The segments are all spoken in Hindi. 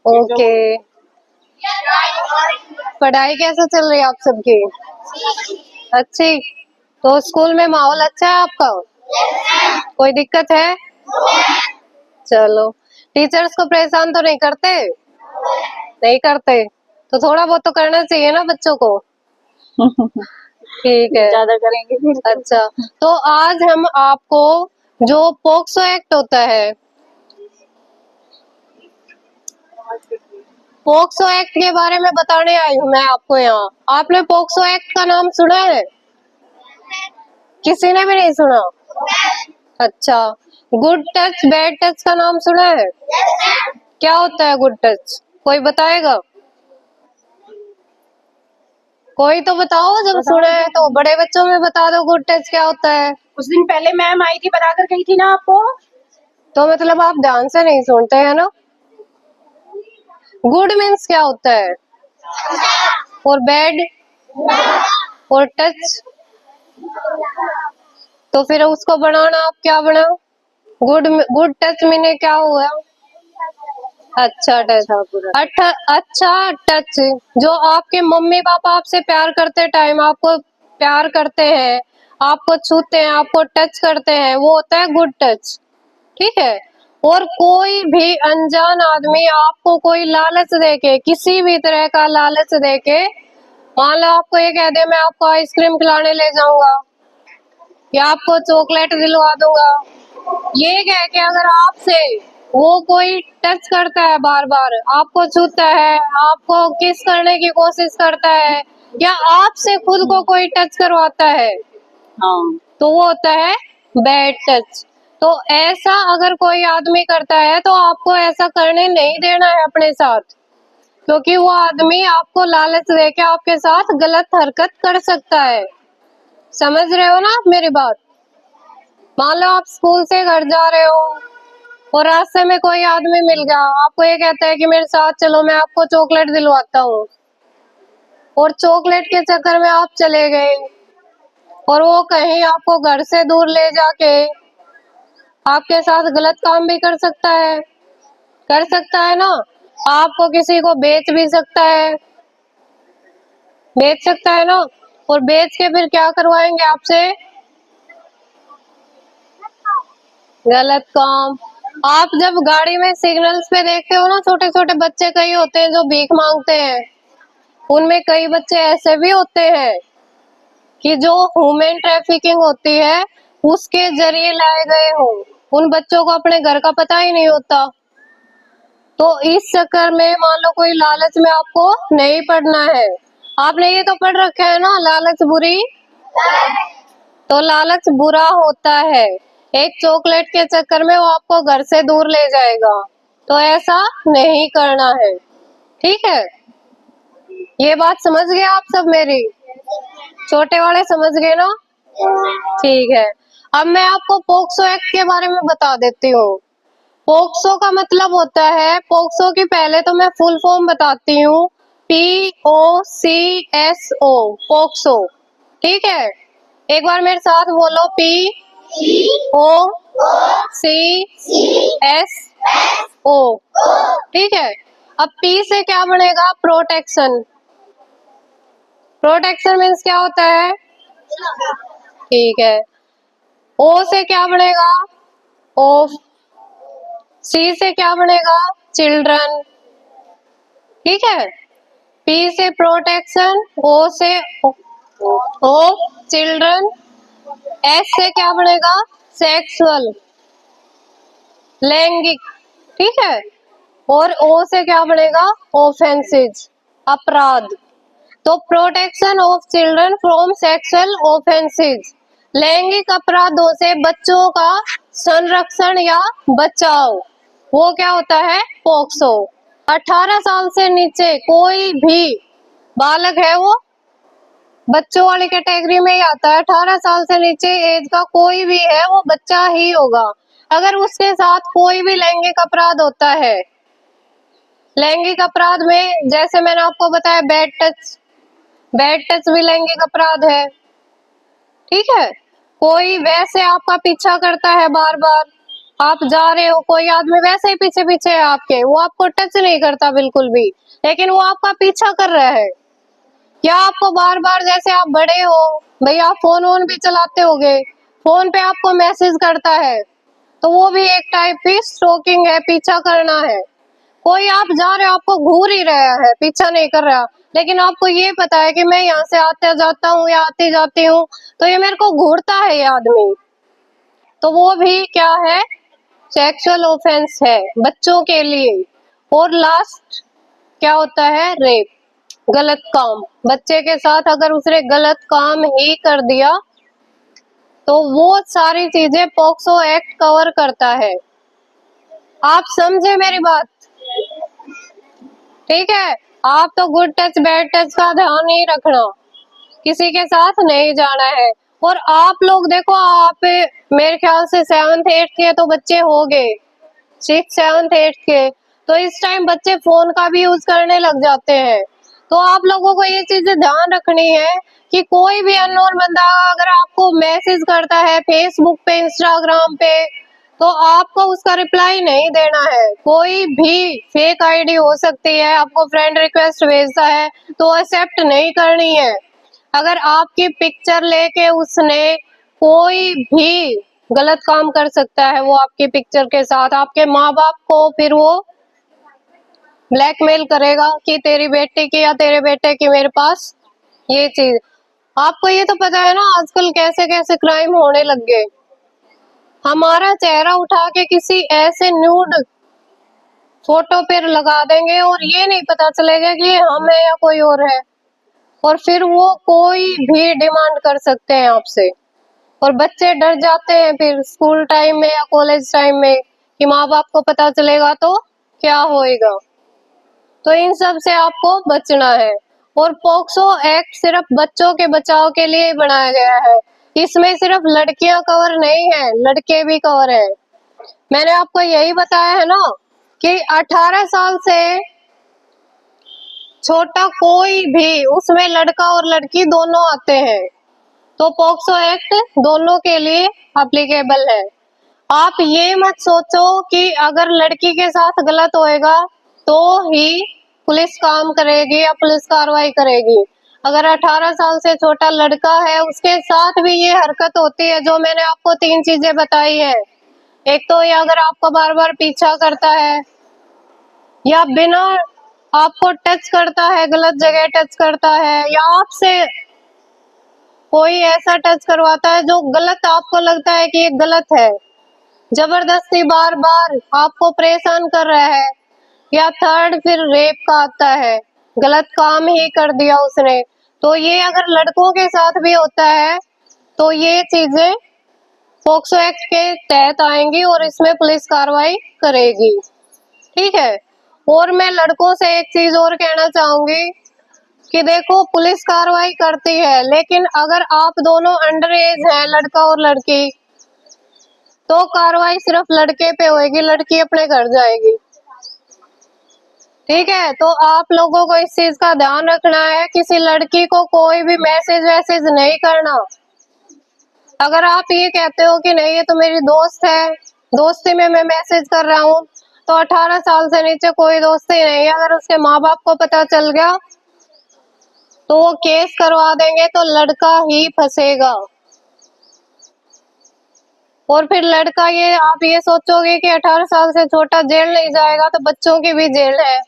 ओके। पढ़ाई कैसे चल रही है आप सबकी? अच्छी। तो स्कूल में माहौल अच्छा है आपका? कोई दिक्कत है? चलो। टीचर्स को परेशान तो नहीं करते? नहीं करते। तो थोड़ा बहुत तो करना चाहिए ना बच्चों को। ठीक है। ज्यादा करेंगे फिर तो। अच्छा, तो आज हम आपको जो पोक्सो एक्ट होता है, पोक्सो एक्ट के बारे में बताने आई हूँ मैं आपको यहाँ। आपने पोक्सो एक्ट का नाम सुना है? किसी ने भी नहीं सुना? अच्छा। गुड टच बैड टच का नाम सुना है? क्या होता है गुड टच? कोई बताएगा? कोई तो बताओ, जब सुना है तो। बड़े बच्चों में बता दो गुड टच क्या होता है। उस दिन पहले मैम आई थी, बता कर गई थी ना आपको। तो मतलब आप ध्यान से नहीं सुनते हैं ना। गुड मीन्स क्या होता है? और बैड? और टच? तो फिर उसको बनाना आप क्या बनाओ? गुड गुड टच मीने क्या हुआ? अच्छा टच। अच्छा टच। जो आपके मम्मी पापा आपसे प्यार करते टाइम आपको प्यार करते हैं, आपको छूते हैं, आपको टच करते हैं, वो होता है गुड टच। ठीक है। और कोई भी अनजान आदमी आपको कोई लालच देके, किसी भी तरह का लालच देके, मान लो आपको ये कह दे मैं आपको आइसक्रीम खिलाने ले जाऊंगा या आपको चॉकलेट दिलवा दूंगा, ये कह के अगर आपसे वो कोई टच करता है, बार बार आपको छूता है, आपको किस करने की कोशिश करता है, या आपसे खुद को कोई टच करवाता है, हाँ। तो वो होता है बैड टच। तो ऐसा अगर कोई आदमी करता है तो आपको ऐसा करने नहीं देना है अपने साथ, क्योंकि वो आदमी आपको लालच देके आपके साथ गलत हरकत कर सकता है। समझ रहे हो ना आप मेरी बात? मान लो आप स्कूल से घर जा रहे हो और रास्ते में कोई आदमी मिल गया, आपको ये कहता है कि मेरे साथ चलो मैं आपको चॉकलेट दिलवाता हूँ, और चॉकलेट के चक्कर में आप चले गए और वो कहीं आपको घर से दूर ले जाके आपके साथ गलत काम भी कर सकता है। कर सकता है ना। आपको किसी को बेच भी सकता है, बेच सकता है ना। और बेच के फिर क्या करवाएंगे आपसे? गलत काम। आप जब गाड़ी में सिग्नल्स पे देखते हो ना, छोटे छोटे बच्चे कई होते हैं जो भीख मांगते हैं, उनमें कई बच्चे ऐसे भी होते हैं कि जो ह्यूमन ट्रैफिकिंग होती है उसके जरिए लाए गए हो। उन बच्चों को अपने घर का पता ही नहीं होता। तो इस चक्कर में मान लो कोई लालच में आपको नहीं पड़ना है। आपने ये तो पढ़ रखा है ना, लालच बुरी। तो लालच बुरा होता है। एक चॉकलेट के चक्कर में वो आपको घर से दूर ले जाएगा, तो ऐसा नहीं करना है। ठीक है। ये बात समझ गए आप सब मेरी? छोटे वाले समझ गए ना? ठीक है। अब मैं आपको पोक्सो एक्ट के बारे में बता देती हूँ। पोक्सो का मतलब होता है, पोक्सो की पहले तो मैं फुल फॉर्म बताती हूँ। POCSO, POCSO. ठीक है। एक बार मेरे साथ बोलो, POCSO। ठीक है। अब P से क्या बनेगा? प्रोटेक्शन। प्रोटेक्शन मीन्स क्या होता है? ठीक है। O से क्या बनेगा? ऑफ। C से क्या बनेगा? चिल्ड्रन। ठीक है। P से प्रोटेक्शन, O से ऑफ चिल्ड्रन, S से क्या बनेगा? सेक्सुअल, लैंगिक। ठीक है। और O से क्या बनेगा? ऑफेंसेज, अपराध। तो protection of children from sexual offences, लैंगिक अपराधों से बच्चों का संरक्षण या बचाव, वो क्या होता है? पोक्सो। 18 साल से नीचे कोई भी बालक है वो बच्चों वाली कैटेगरी में ही आता है। 18 साल से नीचे एज का कोई भी है वो बच्चा ही होगा। अगर उसके साथ कोई भी लैंगिक अपराध होता है, लैंगिक अपराध में जैसे मैंने आपको बताया बैड टच, बैड टच भी लैंगिक अपराध है। ठीक है। कोई वैसे आपका पीछा करता है बार बार, आप जा रहे हो, कोई आदमी वैसे ही पीछे पीछे है आपके, वो आपको टच नहीं करता बिल्कुल भी, लेकिन वो आपका पीछा कर रहा है। या आपको बार बार, जैसे आप बड़े हो भाई, आप फोन वोन भी चलाते होगे, फोन पे आपको मैसेज करता है, तो वो भी एक टाइप की स्टॉकिंग है, पीछा करना है। कोई आप जा रहे हो, आपको घूर ही रहा है, पीछा नहीं कर रहा, लेकिन आपको ये पता है कि मैं यहाँ से आते जाता हूँ या आती जाती हूँ, तो ये मेरे को घूरता है ये आदमी, तो वो भी क्या है, सेक्सुअल ऑफेंस है बच्चों के लिए। और लास्ट क्या होता है, रेप, गलत काम। बच्चे के साथ अगर उसने गलत काम ही कर दिया तो वो सारी चीजें पॉक्सो एक्ट कवर करता है। आप समझे मेरी बात, ठीक है? आप तो गुड टच बैड टच का ध्यान नहीं रखना, किसी के साथ नहीं जाना है। और आप लोग देखो, आप मेरे ख्याल से 7th 8th के तो बच्चे हो गए, 6th 7th 8th के, तो इस टाइम बच्चे फोन का भी यूज करने लग जाते हैं। तो आप लोगों को ये चीजें ध्यान रखनी है कि कोई भी अननोन बंदा अगर आपको मैसेज करता है फेसबुक पे, इंस्टाग्राम पे, तो आपको उसका रिप्लाई नहीं देना है। कोई भी फेक आईडी हो सकती है, आपको फ्रेंड रिक्वेस्ट भेजता है तो एक्सेप्ट नहीं करनी है। अगर आपकी पिक्चर लेके उसने कोई भी गलत काम कर सकता है, वो आपकी पिक्चर के साथ आपके माँ बाप को फिर वो ब्लैकमेल करेगा कि तेरी बेटी की या तेरे बेटे की मेरे पास ये चीज। आपको ये तो पता है ना आजकल कैसे कैसे क्राइम होने लग गए। हमारा चेहरा उठा के किसी ऐसे न्यूड फोटो पे लगा देंगे और ये नहीं पता चलेगा कि ये हम है या कोई और है, और फिर वो कोई भी डिमांड कर सकते हैं आपसे। और बच्चे डर जाते हैं फिर स्कूल टाइम में या कॉलेज टाइम में कि माँ बाप को पता चलेगा तो क्या होएगा। तो इन सब से आपको बचना है। और पोक्सो एक्ट सिर्फ बच्चों के बचाव के लिए बनाया गया है, इसमें सिर्फ लड़कियां कवर नहीं है, लड़के भी कवर है। मैंने आपको यही बताया है ना कि 18 साल से छोटा कोई भी, उसमें लड़का और लड़की दोनों आते हैं, तो पोक्सो एक्ट दोनों के लिए एप्लीकेबल है। आप ये मत सोचो कि अगर लड़की के साथ गलत होएगा तो ही पुलिस काम करेगी या पुलिस कार्रवाई करेगी। अगर 18 साल से छोटा लड़का है उसके साथ भी ये हरकत होती है, जो मैंने आपको 3 चीजें बताई है। एक तो ये अगर आपको बार बार पीछा करता है, या बिना आपको टच करता है, गलत जगह टच करता है, या आपसे कोई ऐसा टच करवाता है जो गलत आपको लगता है कि ये गलत है, जबरदस्ती बार बार आपको परेशान कर रहा है, या थर्ड फिर रेप का आता है, गलत काम ही कर दिया उसने, तो ये अगर लड़कों के साथ भी होता है तो ये चीजें पोक्सो एक्ट के तहत आएंगी और इसमें पुलिस कार्रवाई करेगी, ठीक है? और मैं लड़कों से एक चीज और कहना चाहूंगी कि देखो, पुलिस कार्रवाई करती है, लेकिन अगर आप दोनों अंडर एज हैं, लड़का और लड़की, तो कार्रवाई सिर्फ लड़के पे होगी, लड़की अपने घर जाएगी, ठीक है? तो आप लोगों को इस चीज का ध्यान रखना है, किसी लड़की को कोई भी मैसेज वैसेज नहीं करना। अगर आप ये कहते हो कि नहीं ये तो मेरी दोस्त है, दोस्ती में मैं मैसेज कर रहा हूँ, तो 18 साल से नीचे कोई दोस्ती नहीं है। अगर उसके माँ बाप को पता चल गया तो वो केस करवा देंगे, तो लड़का ही फंसेगा। और फिर लड़का, ये आप ये सोचोगे कि 18 साल से छोटा जेल नहीं जाएगा, तो बच्चों की भी जेल है,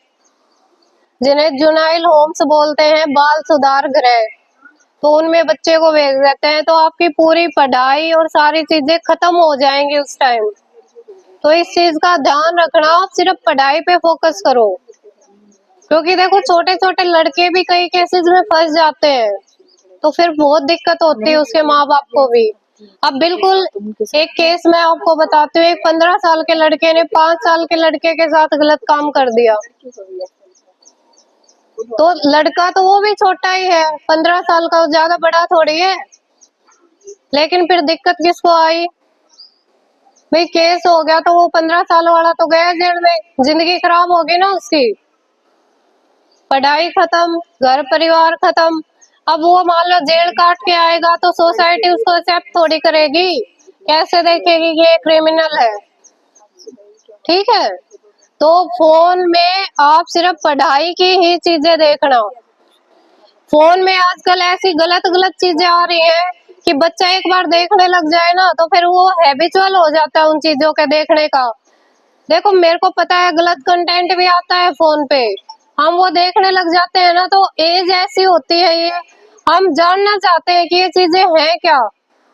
जिन्हें जुनाइल होम्स बोलते हैं, बाल सुधार गृह, तो उनमें बच्चे को भेज देते हैं, तो आपकी पूरी पढ़ाई और सारी चीजें खत्म हो जाएंगी उस टाइम। तो इस चीज का ध्यान रखना, आप सिर्फ पढ़ाई पे फोकस करो, क्योंकि देखो छोटे छोटे लड़के भी कई केसेस में फंस जाते हैं, तो फिर बहुत दिक्कत होती है उसके माँ बाप को भी। अब बिल्कुल एक केस मैं आपको बताती हूँ, एक 15 साल के लड़के ने 5 साल के लड़के के साथ गलत काम कर दिया, तो लड़का तो वो भी छोटा ही है, 15 साल का, ज्यादा बड़ा थोड़ी है। लेकिन फिर दिक्कत किसको आई भाई, केस हो गया तो वो 15 साल वाला तो गया जेल में, जिंदगी खराब होगी ना उसकी, पढ़ाई खत्म, घर परिवार खत्म। अब वो मान लो जेल काट के आएगा तो सोसाइटी उसको एक्सेप्ट थोड़ी करेगी, कैसे देखेगी कि ये क्रिमिनल है, ठीक है। तो फोन में आप सिर्फ पढ़ाई की ही चीजें देखना। फोन में आजकल ऐसी गलत गलत चीजें आ रही हैं कि बच्चा एक बार देखने लग जाए ना तो फिर वो हैबिचुअल हो जाता है उन चीजों के देखने का। देखो मेरे को पता है गलत कंटेंट भी आता है फोन पे, हम वो देखने लग जाते हैं ना, तो एज ऐसी होती है ये, हम जानना चाहते हैं कि ये चीजें हैं क्या,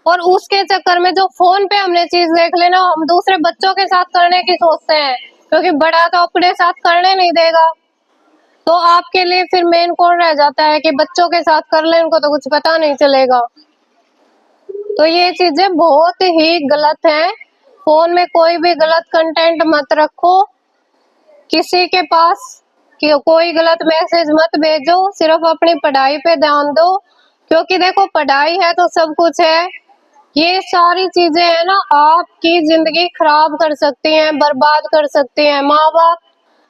और उसके चक्कर में जो फोन पे हमने चीज देख लेना हम दूसरे बच्चों के साथ करने की सोचते हैं, क्योंकि बड़ा तो अपने साथ करने नहीं देगा। तो आपके लिए फिर मेन कौन रह जाता है कि बच्चों के साथ कर ले, उनको तो कुछ पता नहीं चलेगा। तो ये चीजें बहुत ही गलत है। फोन में कोई भी गलत कंटेंट मत रखो, किसी के पास कि कोई गलत मैसेज मत भेजो, सिर्फ अपनी पढ़ाई पे ध्यान दो, क्योंकि देखो पढ़ाई है तो सब कुछ है। ये सारी चीजें है ना आपकी जिंदगी खराब कर सकती हैं, बर्बाद कर सकती हैं। माँ बाप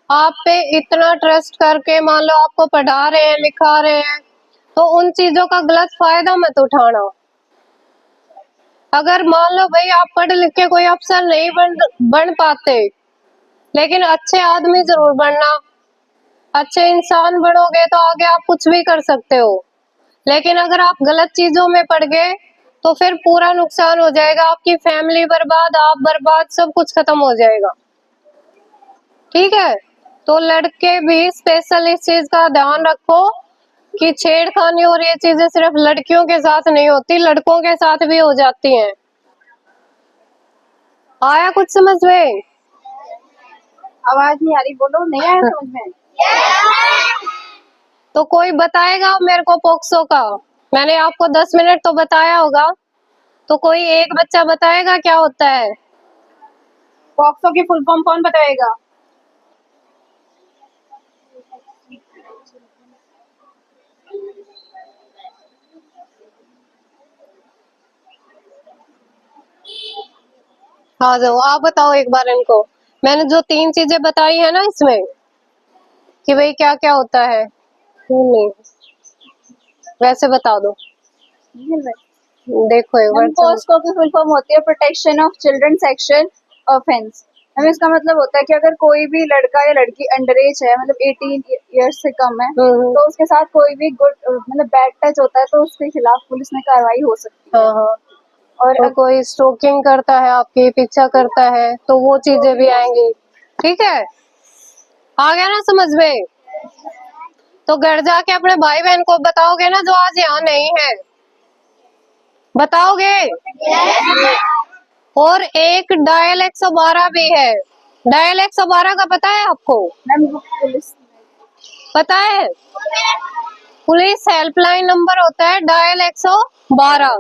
आप पे इतना ट्रस्ट करके मान लो आपको पढ़ा रहे हैं लिखा रहे हैं, तो उन चीजों का गलत फायदा मत उठाना। अगर मान लो भाई आप पढ़ लिख के कोई अफसर नहीं बन पाते, लेकिन अच्छे आदमी जरूर बनना, अच्छे इंसान बनोगे तो आगे आप कुछ भी कर सकते हो। लेकिन अगर आप गलत चीजों में पड़ गए तो फिर पूरा नुकसान हो जाएगा, आपकी फैमिली बर्बाद, आप बर्बाद, सब कुछ खत्म हो जाएगा। ठीक है। तो लड़के भी स्पेशल इस चीज का ध्यान रखो कि छेड़खानी और ये चीजें सिर्फ लड़कियों के साथ नहीं होती, लड़कों के साथ भी हो जाती हैं। आया कुछ समझ में? आवाज नहीं आ रही, बोलो। नहीं आया समझ में? तो कोई बताएगा मेरे को पोक्सो का? मैंने आपको 10 मिनट तो बताया होगा, तो कोई एक बच्चा बताएगा क्या होता है? पॉक्सो की फुल फॉर्म कौन बताएगा? हाँ जाओ आप बताओ एक बार इनको। मैंने जो 3 चीजें बताई है ना इसमें कि भाई क्या क्या होता है, नहीं वैसे बता दो, देखो एक बार। पॉक्सो की फुल फॉर्म होती है protection of children sexual offence. हमें इसका मतलब होता है कि अगर कोई भी लड़का या लड़की अंडर एज है, मतलब 18 ईयर्स से कम है, तो उसके साथ कोई भी मतलब बैड टच होता है तो उसके खिलाफ पुलिस में कार्रवाई हो सकती है। हाँ हाँ। और तो कोई स्टोकिंग करता है, आपकी पीछा करता है, तो वो चीजें भी आएंगी। ठीक है, आ गया ना समझ में? तो घर जाके अपने भाई बहन को बताओगे ना जो आज यहाँ नहीं है, बताओगे? और एक डायल 112 भी है। डायल 112 का पता है आपको? मैम पुलिस पता है? पुलिस हेल्पलाइन नंबर होता है डायल 112।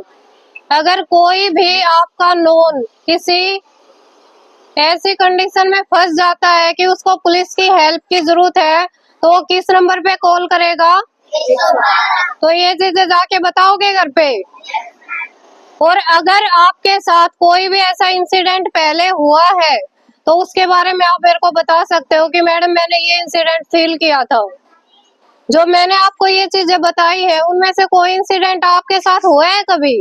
अगर कोई भी आपका नोन किसी ऐसी कंडीशन में फंस जाता है कि उसको पुलिस की हेल्प की जरूरत है, तो वो किस नंबर पे कॉल करेगा? तो ये चीजें जाके बताओगे घर पे। और अगर आपके साथ कोई भी ऐसा इंसिडेंट पहले हुआ है तो उसके बारे में आप मेरे को बता सकते हो कि मैडम मैंने ये इंसिडेंट फील किया था। जो मैंने आपको ये चीजें बताई है उनमें से कोई इंसिडेंट आपके साथ हुआ है कभी?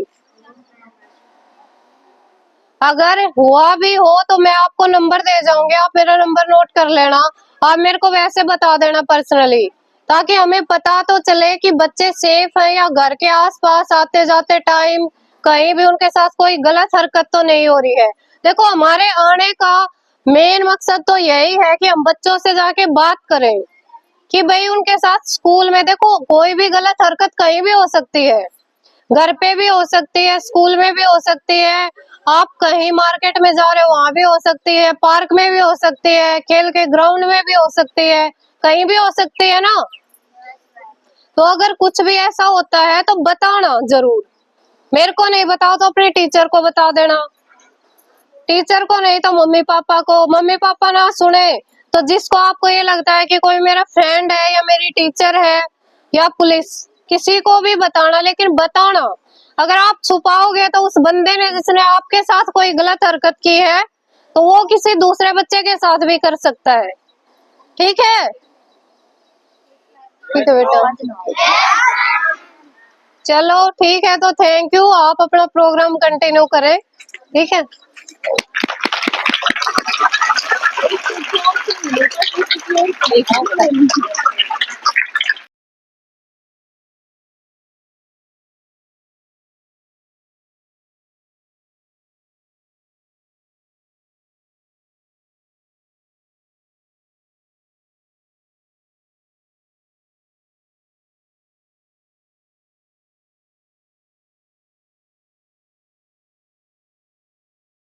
अगर हुआ भी हो तो मैं आपको नंबर दे जाऊंगी, आप मेरा नंबर नोट कर लेना, आप मेरे को वैसे बता देना पर्सनली, ताकि हमें पता तो चले कि बच्चे सेफ है या घर के आसपास आते जाते टाइम कहीं भी उनके साथ कोई गलत हरकत तो नहीं हो रही है। देखो हमारे आने का मेन मकसद तो यही है कि हम बच्चों से जाके बात करें कि भाई उनके साथ स्कूल में, देखो कोई भी गलत हरकत कहीं भी हो सकती है, घर पे भी हो सकती है, स्कूल में भी हो सकती है, आप कहीं मार्केट में जा रहे हो वहां भी हो सकती है, पार्क में भी हो सकती है, खेल के ग्राउंड में भी हो सकती है, कहीं भी हो सकती है ना। तो अगर कुछ भी ऐसा होता है तो बताना जरूर, मेरे को नहीं बताओ तो अपने टीचर को बता देना, टीचर को नहीं तो मम्मी पापा को, मम्मी पापा ना सुने तो जिसको आपको ये लगता है कि कोई मेरा फ्रेंड है या मेरी टीचर है या पुलिस, किसी को भी बताना, लेकिन बताना। अगर आप छुपाओगे तो उस बंदे ने जिसने आपके साथ कोई गलत हरकत की है तो वो किसी दूसरे बच्चे के साथ भी कर सकता है। ठीक है? ठीक है बेटा, चलो ठीक है, तो थैंक यू, आप अपना प्रोग्राम कंटिन्यू करें। ठीक है। जॉब से रिलेटेड कोई सिक्योर प्लेसमेंट लेनी चाहिए।